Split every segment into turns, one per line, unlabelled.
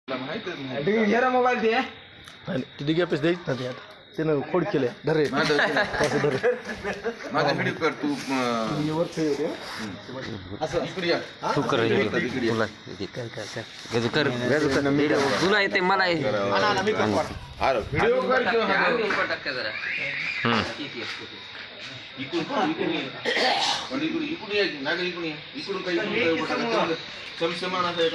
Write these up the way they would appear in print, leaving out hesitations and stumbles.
घेरा मोबाईल दे
ते दिघ्या पैसे द्यायच ना ते आता त्यानं खोड केलंय धरे कसं धरे
माझा व्हिडिओ कर तू
असं
इकडे या.
तू कर तुला येते मला
अरे व्हिडिओ कर किंवा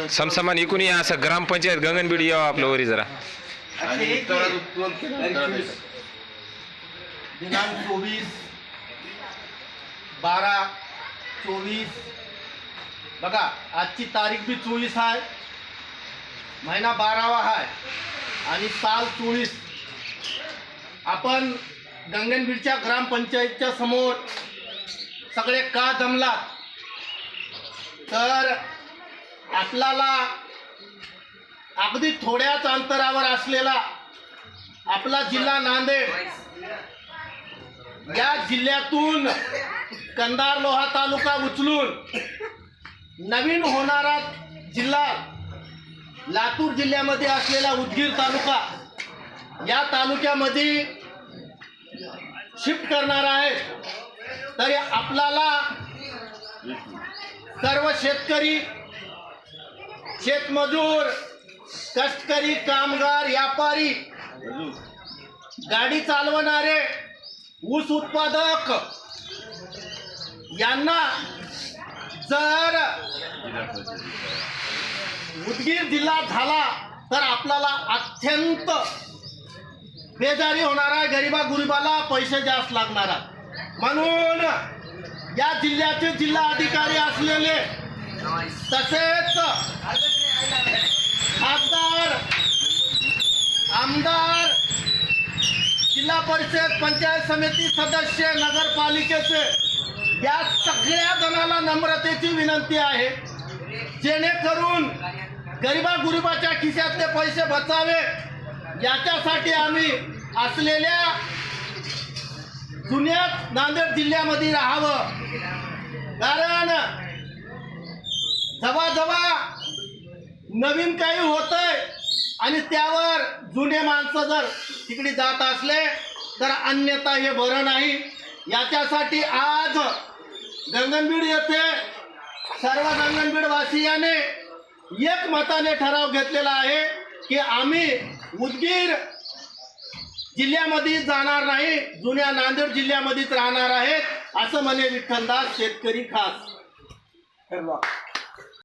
समसमान इकून या असं ग्रामपंचायत गगनबीड यावं आपलं वरी जरा
दिनांक 24/12/24 बघा आजची तारीख बी 24 आहे, महिना 12वा आहे आणि साल 24. आपण गंगनबीडच्या ग्रामपंचायतच्या समोर सगळे का जमलात तर आपल्याला अगदी थोड्याच अंतरावर असलेला आपला जिल्हा नांदेड या जिल्ह्यातून कंधार लोहा तालुका उचलून नवीन होणारा जिल्हा लातूर जिल्ह्यामध्ये असलेला उदगीर तालुका या तालुक्यामध्ये शिफ्ट करणार आहे. तरी आपल्याला सर्व शेतकरी, शेतमजूर, कष्टकरी, कामगार, व्यापारी, गाडी चालवणारे, ऊस उत्पादक यांना जर उदगीर जिल्हा झाला तर आपल्याला अत्यंत बेजारी होणार आहे. गरिबाला पैसे जास्त लागणार आहे. म्हणून या जिल्ह्याचे जिल्हा अधिकारी असलेले तसेच खासदार, आमदार, जिल्हा परिषद, पंचायत समिती सदस्य, नगरपालिकेचे या सगळ्या जणांना नम्रतेची विनंती आहे, जेणेकरून गरिबाच्या खिशातले पैसे बचावे याच्यासाठी आम्ही असलेल्या जुन्या नांदेड जिल्ह्यामध्ये राहावं. कारण जेव्हा नवीन काही होतंय आणि त्यावर जुने माणसं जर तिकडे जात असले तर अन्यथा हे बरं नाही. याच्यासाठी आज गंगनबीड येथे सर्व गंगनबीडवासियाने एक मताने ठराव घेतलेला आहे की आम्ही उदगीर जिल्ह्यामध्ये जाणार नाही, जुन्या नांदेड जिल्ह्यामध्येच राहणार आहेत, असं म्हणे विठ्ठलदास शेतकरी खास.